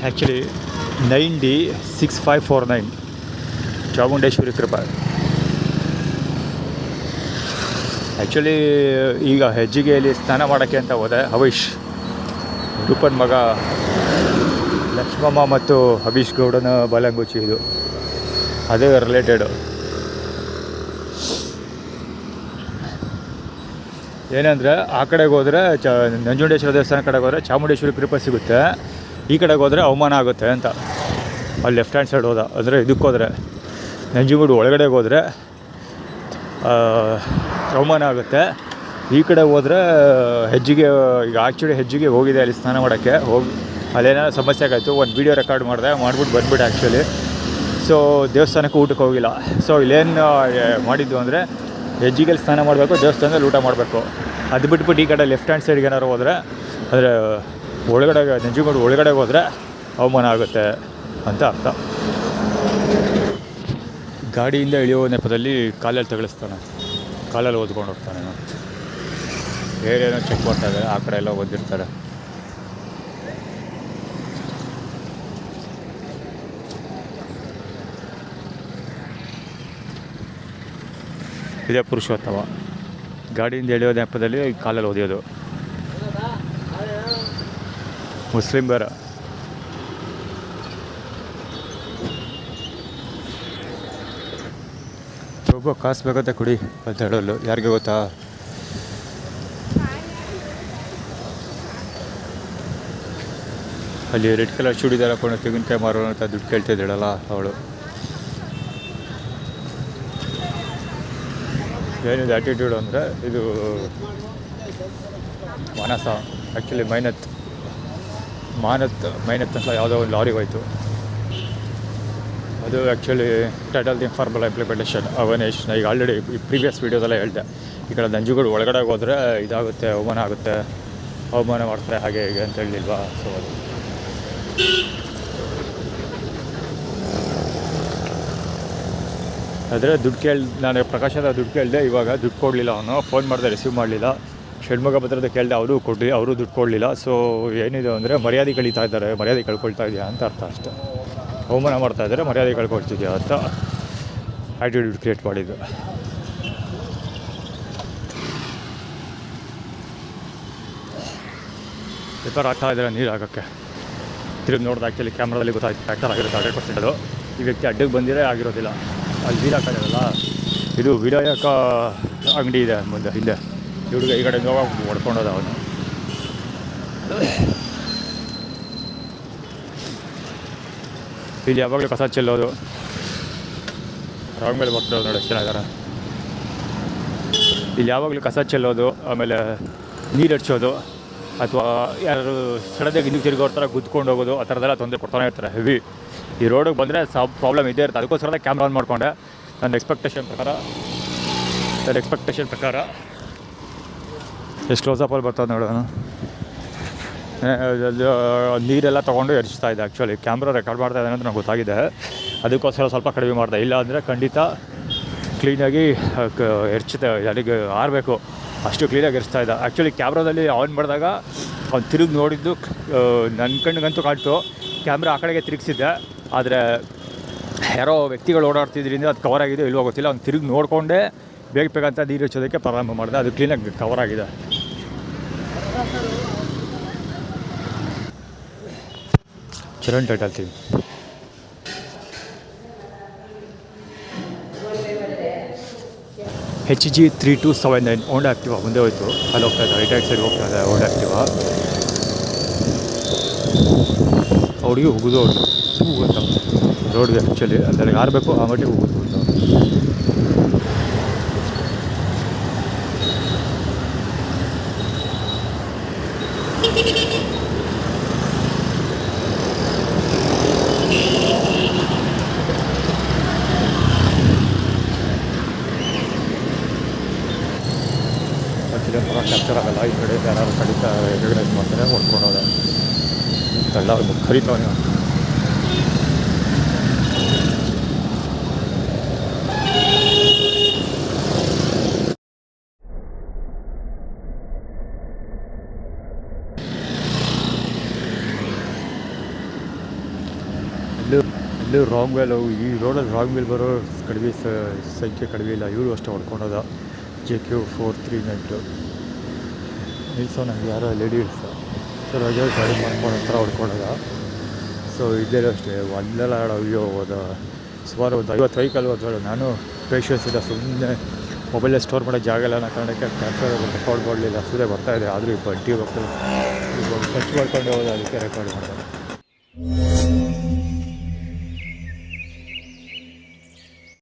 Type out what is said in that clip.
Actually 9D6549 Chamundeshwari ಕೃಪಾ. Actually ಈಗ ಹೆಜ್ಜಿಗೆಯಲ್ಲಿ ಸ್ನಾನ ಮಾಡೋಕ್ಕೆ ಅಂತ ಹೋದೆ. ಹವೀಶ್ ರೂಪನ್ ಮಗ ಲಕ್ಷ್ಮಮ್ಮ ಮತ್ತು ಹಬೀಶ್ ಗೌಡನ ಬಾಲಂಗುಚಿ ಇದು, ಅದೇ ರಿಲೇಟೆಡು. ಏನಂದರೆ ಆ ಕಡೆಗೆ ಹೋದರೆ ನಂಜುಂಡೇಶ್ವರ ದೇವಸ್ಥಾನ ಕಡೆಗೆ ಹೋದರೆ ಚಾಮುಂಡೇಶ್ವರಿ ಕೃಪೆ ಸಿಗುತ್ತೆ, ಈ ಕಡೆಗೆ ಹೋದರೆ ಅವಮಾನ ಆಗುತ್ತೆ ಅಂತ. ಅಲ್ಲಿ ಲೆಫ್ಟ್ ಹ್ಯಾಂಡ್ ಸೈಡ್ ಹೋದ ಅಂದರೆ ಇದಕ್ಕೆ ಹೋದರೆ ನಂಜನಗೂಡು ಒಳಗಡೆಗೆ ಹೋದರೆ ಅವಮಾನ ಆಗುತ್ತೆ, ಈ ಕಡೆ ಹೋದರೆ ಹೆಜ್ಜಿಗೆ. ಈಗ ಆ್ಯಕ್ಚುಲಿ ಹೆಜ್ಜಿಗೆ ಹೋಗಿದೆ ಅಲ್ಲಿ ಸ್ನಾನ ಮಾಡೋಕ್ಕೆ, ಅಲ್ಲೇನೋ ಸಮಸ್ಯೆ ಆಗಾಯಿತು. ಒಂದು ವೀಡಿಯೋ ರೆಕಾರ್ಡ್ ಮಾಡ್ಬಿಟ್ಟು ಬಂದ್ಬಿಟ್ಟೆ ಆ್ಯಕ್ಚುಲಿ. ಸೊ ದೇವಸ್ಥಾನಕ್ಕೆ ಊಟಕ್ಕೆ ಹೋಗಿಲ್ಲ. ಸೊ ಇಲ್ಲೇನು ಮಾಡಿದ್ದು ಅಂದರೆ ಹೆಜ್ಜಿಗೆಲ್ಲಿ ಸ್ನಾನ ಮಾಡಬೇಕು, ದೇವಸ್ಥಾನದಲ್ಲಿ ಊಟ ಮಾಡಬೇಕು. ಅದು ಬಿಟ್ಬಿಟ್ಟು ಈ ಕಡೆ ಲೆಫ್ಟ್ ಹ್ಯಾಂಡ್ ಸೈಡ್ಗೆ ಏನಾದ್ರು ಹೋದರೆ, ಅಂದರೆ ಒಳಗಡೆ ನಂಜನಗೂಡು ಒಳಗಡೆ ಹೋದರೆ ಅವಮಾನ ಆಗುತ್ತೆ ಅಂತ ಅರ್ಥ. ಗಾಡಿಯಿಂದ ಇಳಿಯುವ ನೆಪದಲ್ಲಿ ಕಾಲಲ್ಲಿ ತಗಳಿಸ್ತಾನೆ, ಕಾಲಲ್ಲಿ ಓದ್ಕೊಂಡು ಹೋಗ್ತಾನೆ. ಏನೇನೋ ಚೆಕ್ ಮಾಡ್ತಾಯಿದ್ದಾರೆ, ಆ ಕಡೆ ಎಲ್ಲ ಓದಿರ್ತಾರೆ. ಇದೇ ಪುರುಷೋತ್ತಮ. ಗಾಡಿಯಿಂದ ಎಳೆಯೋ ನೆಪದಲ್ಲಿ ಕಾಲಲ್ಲಿ ಓದಿಯೋದು. ಮುಸ್ಲಿಂ ಬೇರೆ. ಒಬ್ಬ ಕಾಸು ಬೇಕಂತ ಕುಡಿ ಅಂತ ಹೇಳೋಲ್ಲ, ಯಾರಿಗೆ ಗೊತ್ತಾ? ಅಲ್ಲಿ ರೆಡ್ ಕಲರ್ ಚೂಡಿದಾರ ಹಾಕೊಂಡು ತೆಂಗಿನಕಾಯಿ ಮಾರೋಣ ಅಂತ ದುಡ್ಡು ಕೇಳ್ತಿದ್ದಾಳಲ್ಲ ಅವಳು. ಏನಿದೆ ಆ್ಯಟಿಟ್ಯೂಡ್ ಅಂದರೆ ಇದು ಮಾನಸ, ಆ್ಯಕ್ಚುಲಿ ಮೈನತ್ ಅಂತ ಯಾವುದೋ ಒಂದು ಲಾರಿಗೆ ಹೋಯ್ತು. ಅದು actually title informal implementation Avanesh. ಈಗ ಆಲ್ರೆಡಿ ಈ ಪ್ರೀವಿಯಸ್ ವೀಡಿಯೋದೆಲ್ಲ ಹೇಳಿದೆ, ಈ ಕಡೆ ನಂಜನಗೂಡು ಒಳಗಡೆ ಹೋದರೆ ಇದಾಗುತ್ತೆ, ಅವಮಾನ ಆಗುತ್ತೆ, ಅವಮಾನ ಮಾಡ್ತಾರೆ ಹಾಗೆ ಹೀಗೆ ಅಂತ ಹೇಳಿಲ್ವಾ. ಸೊ ಅದು ಆದರೆ ದುಡ್ಡು ನಾನು ಪ್ರಕಾಶದ ದುಡ್ಡು ಕೇಳಿದೆ, ಇವಾಗ ದುಡ್ಡು ಕೊಡಲಿಲ್ಲ. ಅವನು ಫೋನ್ ಮಾಡಿದೆ, ರಿಸೀವ್ ಮಾಡಲಿಲ್ಲ. ಷಣ್ಮುಗ ಭದ್ರದ ಕೇಳಿದೆ, ಅವರು ದುಡ್ಡು ಕೊಡಲಿಲ್ಲ. ಸೊ ಏನಿದೆ ಅಂದರೆ ಮರ್ಯಾದೆ ಕಳೀತಾ ಇದ್ದಾರೆ, ಮರ್ಯಾದೆ ಕಳ್ಕೊಳ್ತಾ ಇದೆಯಾ ಅಂತ ಅರ್ಥ ಅಷ್ಟೆ. ಅವಮಾನ ಮಾಡ್ತಾಯಿದ್ದಾರೆ, ಮರ್ಯಾದೆ ಕಳ್ಕೊಳ್ತಿದ್ಯಾ ಅಂತ ಆ್ಯಟಿಟ್ಯೂಡ್ ಕ್ರಿಯೇಟ್ ಮಾಡಿದ್ದು. ಪೇಪರ್ ಆಗ್ತಾ ಇದ್ದಾರೆ ನೀರು ಹಾಕೋಕ್ಕೆ. ತಿರುಗಿ ನೋಡಿದ ಆ್ಯಕ್ಚುಲಿ ಕ್ಯಾಮ್ರಾದಲ್ಲಿ ಗೊತ್ತಾಯ್ತು, ಫ್ಯಾಕ್ಟರ್ ಆಗಿರುತ್ತೆ 100%. ಅದು ಈ ವ್ಯಕ್ತಿ ಅಡ್ಡಕ್ಕೆ ಬಂದಿರೇ ಆಗಿರೋದಿಲ್ಲ. ಅಲ್ಲಿ ನೀರು ಹಾಕೋದಿರಲ್ಲ, ಇದು ವಿನಾಯಕ ಅಂಗಡಿ ಇದೆ ಮುಂದೆ ಹಿಂದೆ. ಹುಡುಗ ಈ ಕಡೆ ಹೊಡ್ಕೊಂಡೋದ ಅವನು. ಇಲ್ಲಿ ಯಾವಾಗಲೂ ಕಸ ಚೆಲ್ಲೋದು, ರಾಂಗ್ ಮೇಲೆ ಬರ್ತಿರೋದು ನೋಡಿ, ಚೆನ್ನಾಗಿದ್ದಾರೆ. ಇಲ್ಲಿ ಯಾವಾಗಲೂ ಕಸ ಚೆಲ್ಲೋದು, ಆಮೇಲೆ ನೀರು ಹಚ್ಚೋದು, ಅಥವಾ ಯಾರು ಸಡನ್ನಾಗಿ ಇನ್ನೂ ತಿರುಗೋರ್ತಾರೆ ಗುದ್ಕೊಂಡು ಹೋಗೋದು, ಆ ಥರದ್ದೆಲ್ಲ ತೊಂದರೆ ಕೊಡ್ತಾನೆ ಇರ್ತಾರೆ ಹೆವಿ. ಈ ರೋಡಿಗೆ ಬಂದರೆ ಪ್ರಾಬ್ಲಮ್ ಇದ್ದೇ ಇರುತ್ತೆ. ಅದಕ್ಕೋಸ್ಕರ ಕ್ಯಾಮ್ರಾ ಆನ್ ಮಾಡಿಕೊಂಡೆ. ನನ್ನ ಎಕ್ಸ್ಪೆಕ್ಟೇಷನ್ ಪ್ರಕಾರ ಎಷ್ಟು ಕ್ಲೋಸಪ್ಪಲ್ಲಿ ಬರ್ತದೆ ನೋಡೋಣ. ನೀರೆಲ್ಲ ತೊಗೊಂಡು ಎರಿಸ್ತಾ ಇದೆ. ಆ್ಯಕ್ಚುಲಿ ಕ್ಯಾಮ್ರಾ ರೆಕಾರ್ಡ್ ಮಾಡ್ತಾ ಇದ್ದಾನೆ ಅಂತ ನನಗೆ ಗೊತ್ತಾಗಿದೆ, ಅದಕ್ಕೋಸ್ಕರ ಸ್ವಲ್ಪ ಕಡಿಮೆ ಮಾಡಿದೆ. ಇಲ್ಲ ಅಂದರೆ ಖಂಡಿತ ಕ್ಲೀನಾಗಿ ಎರ್ಚುತ್ತೆ, ಅಲ್ಲಿಗೆ ಆರಬೇಕು, ಅಷ್ಟು ಕ್ಲೀನಾಗಿ ಎರಿಸ್ತಾ ಇದ್ದ. ಆ್ಯಕ್ಚುಲಿ ಕ್ಯಾಮ್ರಾದಲ್ಲಿ ಆನ್ ಮಾಡಿದಾಗ ಅವ್ನು ತಿರುಗಿ ನೋಡಿದ್ದು ನನ್ನ ಕಣ್ಣಿಗಂತೂ ಕಾಣ್ತು. ಕ್ಯಾಮ್ರಾ ಆ ಕಡೆಗೆ ತಿರುಗಿಸಿದ್ದೆ, ಆದರೆ ಯಾರೋ ವ್ಯಕ್ತಿಗಳು ಓಡಾಡ್ತಿದ್ರಿಂದ ಅದು ಕವರ್ ಆಗಿದೆ ಇಲ್ವೋ ಗೊತ್ತಿಲ್ಲ. ಅವ್ನು ತಿರುಗಿ ನೋಡಿಕೊಂಡೇ ಬೇಕಂತ ನೀರು ಹಚ್ಚೋದಕ್ಕೆ ಪ್ರಾರಂಭ ಮಾಡಿದೆ. ಅದು ಕ್ಲೀನಾಗಿ ಕವರ್ ಆಗಿದೆ. Charan title theme. HG3279 ಹೋಂಡಾ ಆ್ಯಕ್ಟಿವಾ ಮುಂದೆ ಹೋಯ್ತು. ಅಲ್ಲಿ ಹೋಗ್ತಾ ಇದೆ, ರೈಟ್ ಸೈಡ್ ಹೋಗ್ತಾ ಇದೆ ಹೋಂಡಾ ಆ್ಯಕ್ಟಿವಾ. ಅವ್ರಿಗೆ ಹೋಗೋದು ಅವ್ರು ಅಂತ ರೋಡ್ಗೆ ಆ್ಯಕ್ಚುಲಿ ಅಲ್ಲಿಗೆ ಆರಬೇಕು, ಆ ಮಟ್ಟಿಗೆ ಹೋಗೋದು ಅಂತ. ಕ್ಯಾಪ್ಚರ್ ಆಗಲ್ಲ. ಈ ಕಡೆ ಯಾರು ಕಡಿತ ರೆಕಗ್ನೈಸ್ ಮಾಡ್ತಾರೆ, ಹೊಡ್ಕೊಂಡೋದ ಎಲ್ಲರೂ ಕರಿತಾವೆ. ಇಲ್ಲೂ ರಾಂಗ್ ವೇಲು, ಈ ರೋಡಲ್ಲಿ ರಾಂಗ್ ವೇಲ್ ಬರೋ ಕಡಿಮೆ ಸಂಖ್ಯೆ ಕಡಿಮೆ ಇಲ್ಲ. ಇವರು ಅಷ್ಟೇ ಹೊಡ್ಕೊಳೋದ. JQ439 ನಿಲ್ಸೋ ನನಗೆ ಯಾರೋ ಲೇಡಿ ಇಲ್ಸ ಸರ್ ಅಜಯ್ ಗಾಡಿ ಮಾಡ್ಕೊಂಡು ಹತ್ರ ಹೊಡ್ಕೊಳೋದ. ಸೊ ಇಲ್ಲೇ ಅಷ್ಟೇ ಒಂದೆಲ್ಲ ಅಯ್ಯೋ ಸುಮಾರು ಒಂದು 50 ವೆಹಿಕಲ್ ಹೋದ್ಗಳು. ನಾನು ಪೇಷನ್ಸ್ ಇಲ್ಲ, ಸುಮ್ಮನೆ ಮೊಬೈಲಲ್ಲಿ ಸ್ಟೋರ್ ಮಾಡೋಕ್ಕೆ ಜಾಗ ಇಲ್ಲ ಅನ್ನೋ ಕಾರಣಕ್ಕೆ ಕ್ಯಾನ್ಸರ್ ರೆಕಾರ್ಡ್ ಮಾಡಲಿಲ್ಲ. ಸೂರ್ಯ ಬರ್ತಾಯಿದೆ, ಆದರೂ ಈ ಬಂಟಿ ಹೋಗ್ತದೆ ಟಚ್ ಮಾಡ್ಕೊಂಡು ಹೋಗೋದು, ಅದಕ್ಕೆ ರೆಕಾರ್ಡ್ ಮಾಡೋದು.